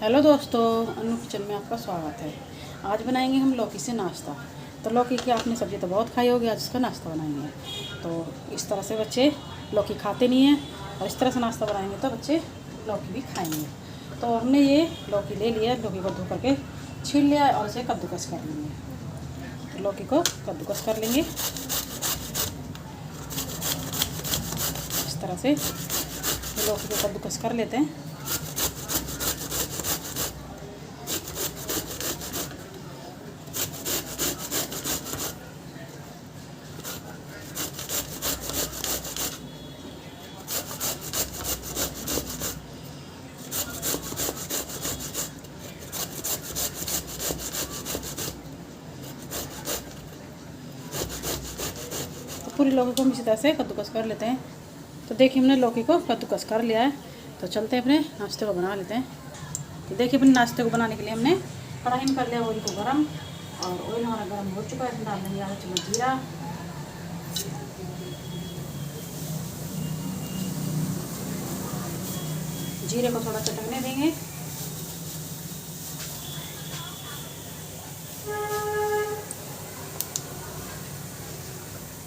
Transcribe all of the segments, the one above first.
Hello दोस्तों, अनु kitchen में आपका स्वागत है। आज बनाएंगे हम लौकी से नाश्ता। तो लौकी की आपने सब्ज़ी तो बहुत खाई होगी, आज इसका नाश्ता बनाएंगे। तो इस तरह से बच्चे लौकी खाते नहीं हैं और इस तरह से नाश्ता बनाएंगे तो बच्चे लौकी भी खाएंगे। तो हमने ये लौकी ले लिया, लौकी को धो करके छील लिया और इसे कद्दूकस कर लेंगे। तो लौकी को कद्दूकस कर लेंगे इस तरह से। लौकी को कद्दूकस कर लेते हैं। पूरी लौकी को हम इसी तरह से कद्दूकस कर लेते हैं। तो देखिए हमने लौकी को कद्दूकस कर लिया है। तो चलते हैं अपने नाश्ते को बना लेते हैं। तो देखिए अपने नाश्ते को बनाने के लिए हमने कढ़ाई में कर लिया ऑयल को गरम, और ऑयल हमारा गरम हो चुका है। इसमें डाल देंगे आधा चम्मच जीरा, जीरे को थोड़ा चटकने देंगे।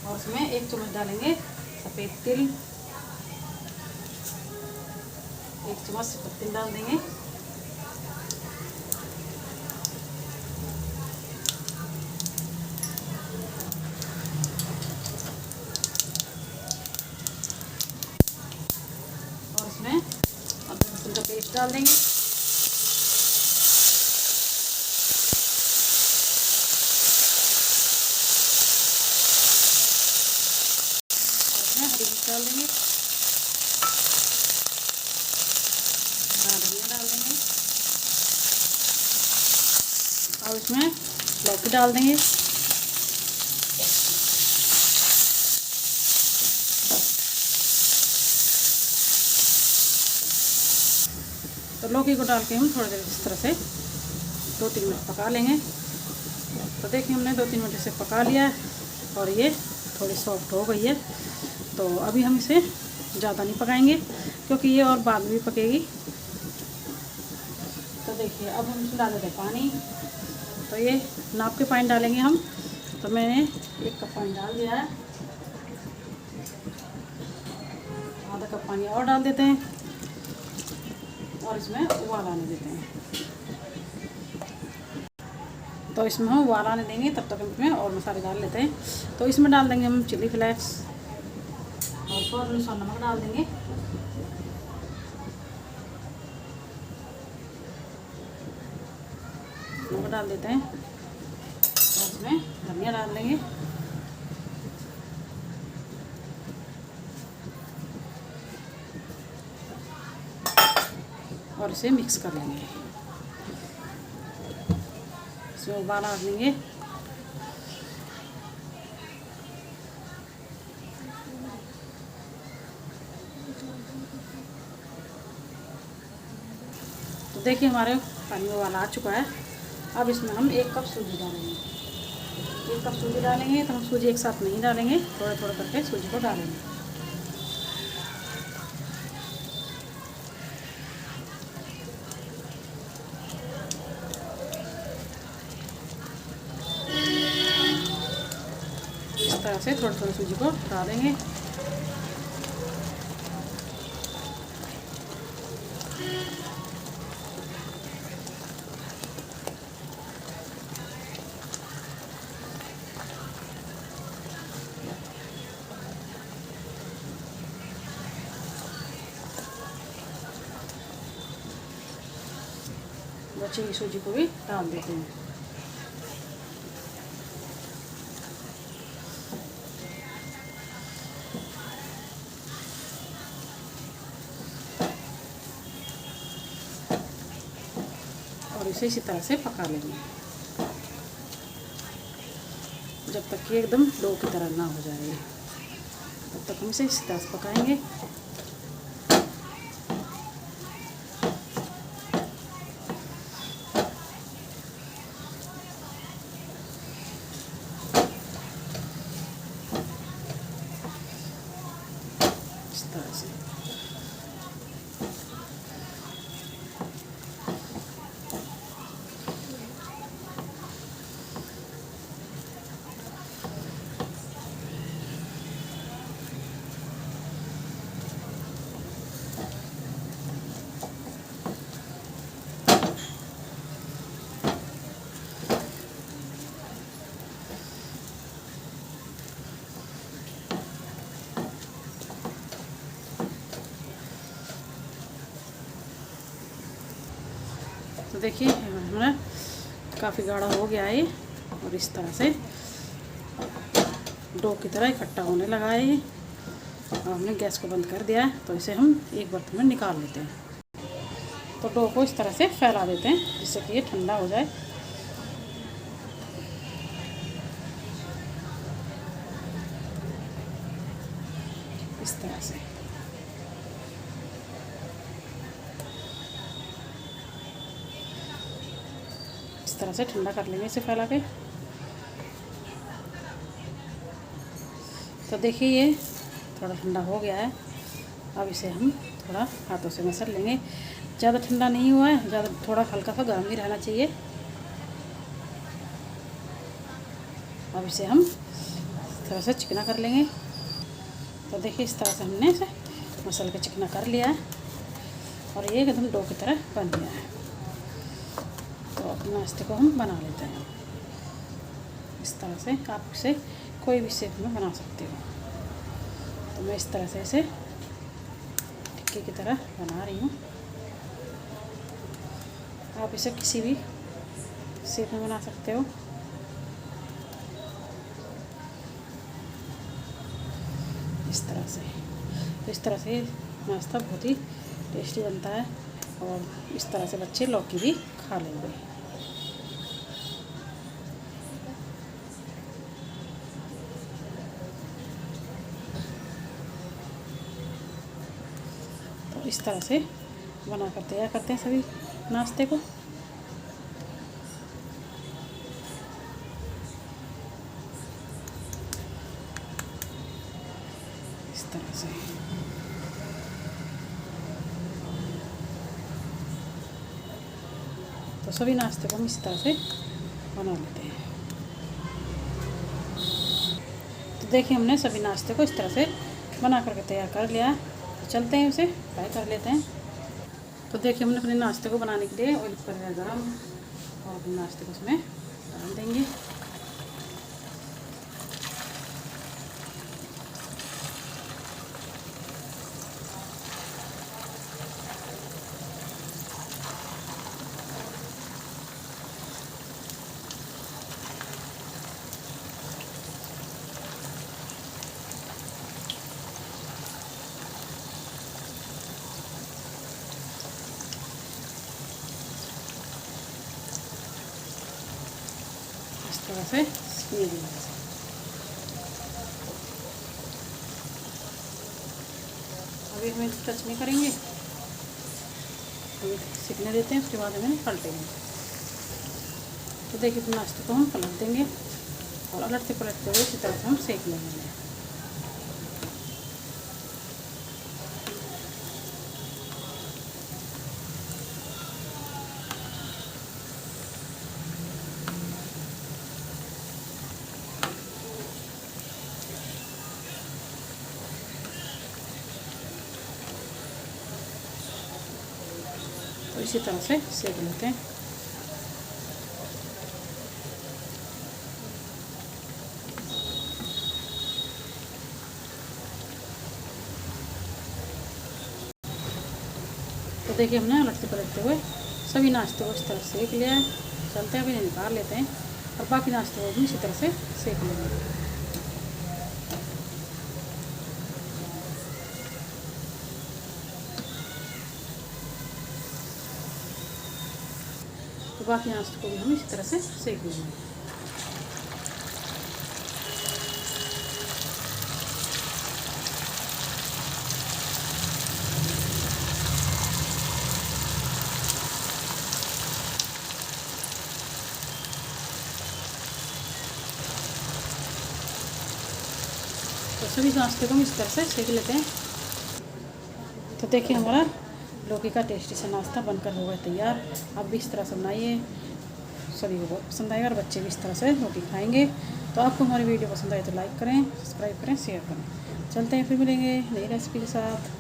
और उसमें 1 चम्मच डालेंगे सफ़ेद तिल, 1 चम्मच सफ़ेद तिल डाल देंगे। और इसमें अदरक लहसुन का पेस्ट डाल देंगे। और इसमें हरी मिर्च डाल देंगे, हरा धनिया डाल देंगे और इसमें लौकी डाल देंगे। तो लौकी को डाल के हम थोड़ी देर इस तरह से 2-3 मिनट पका लेंगे। तो देखिए हमने 2-3 मिनट से पका लिया है और ये थोड़ी सॉफ्ट हो गई है। तो अभी हम इसे ज़्यादा नहीं पकाएंगे क्योंकि ये और बाद में भी पकेगी। तो देखिए अब हम इसमें डाल देते हैं पानी। तो ये नाप के पानी डालेंगे हम। तो मैंने 1 कप पानी डाल दिया है, आधा कप पानी और डाल देते हैं और इसमें उबाल आने देते हैं। तो इसमें हम उबाल आने देंगे, तब तक हम इसमें और मसाले डाल लेते हैं। तो इसमें डाल देंगे हम चिली फ्लेक्स और स्वाद अनुसार नमक डाल देंगे। नमक डाल देते हैं और इसमें धनिया डाल देंगे। और इसे मिक्स कर लेंगे। इसमें उबाल आ देंगे। तो देखिए हमारे पानी में उबाल आ चुका है। अब इसमें हम 1 कप सूजी डालेंगे। 1 कप सूजी डालेंगे। तो हम सूजी एक साथ नहीं डालेंगे, थोड़ा थोड़ा करके सूजी को डालेंगे। इस तरह से थोड़ा थोड़ा सूजी को डालेंगे। बची हुई सूजी को भी डाल देते हैं। और इसे इसी तरह से पका लेंगे जब तक कि एकदम डो की तरह ना हो जाए, तब तक हम इसे इसी तरह से पकाएंगे। इस तरह से तो देखिए हमारा काफ़ी गाढ़ा हो गया है और इस तरह से डो की तरह इकट्ठा होने लगा है ये। और हमने गैस को बंद कर दिया है, तो इसे हम एक बर्तन में निकाल लेते हैं। तो डो को इस तरह से फैला देते हैं जिससे कि ये ठंडा हो जाए। इस तरह से ठंडा कर लेंगे इसे फैला के। तो देखिए ये थोड़ा ठंडा हो गया है। अब इसे हम थोड़ा हाथों से मसल लेंगे। ज़्यादा ठंडा नहीं हुआ है, ज़्यादा थोड़ा हल्का सा गर्म ही रहना चाहिए। अब इसे हम थोड़ा सा चिकना कर लेंगे। तो देखिए इस तरह से हमने इसे मसल के चिकना कर लिया है और ये एकदम डो की तरह बन गया है। तो अपने नाश्ते को हम बना लेते हैं इस तरह से। आप इसे कोई भी शेप में बना सकते हो। तो मैं इस तरह से इसे टिक्की की तरह बना रही हूँ। आप इसे किसी भी शेप में बना सकते हो। इस तरह से, तो इस तरह से नाश्ता बहुत ही टेस्टी बनता है और इस तरह से बच्चे लौकी भी खा लेंगे। तो इस तरह से बनाकर तैयार करते हैं सभी नाश्ते को। इस तरह से तो सभी नाश्ते को हम इस तरह से बना लेते हैं। तो देखिए हमने सभी नाश्ते को इस तरह से बना करके तैयार कर लिया है। तो चलते हैं उसे फ्राई कर लेते हैं। तो देखिए हमने अपने नाश्ते को बनाने के लिए ऑयल कर लिया गरम और अपने नाश्ते को उसमें डाल देंगे। इस तरह से अभी हमें टच नहीं करेंगे, अभी सीखने देते हैं, उसके बाद हमें पलटेंगे। तो देखिए नाश्ते को हम पलट देंगे और पलटते हुए इसी तरह से हम सेक लेंगे। तो इसी तरह से सेक लेते हैं। तो देखिए हमने पलटते हुए सभी नाश्ते को इस तरह सेक लिया है। चलते हैं अभी निकाल लेते हैं और बाकी नाश्ते को भी इसी तरह से सेक लेंगे। तो बाकी नाश्ते को भी हम इसी तरह से सेक लेंगे। तो सभी नाश्ते को हम इस तरह से सेक लेते हैं। तो देखिए हमारा लौकी का टेस्टी सा नाश्ता बनकर हो गया तैयार। आप भी इस तरह से बनाइए, सभी को बहुत पसंद आएगा और बच्चे भी इस तरह से रोटी खाएंगे। तो आपको हमारी वीडियो पसंद आए तो लाइक करें, सब्सक्राइब करें, शेयर करें। चलते हैं फिर मिलेंगे नई रेसिपी के साथ।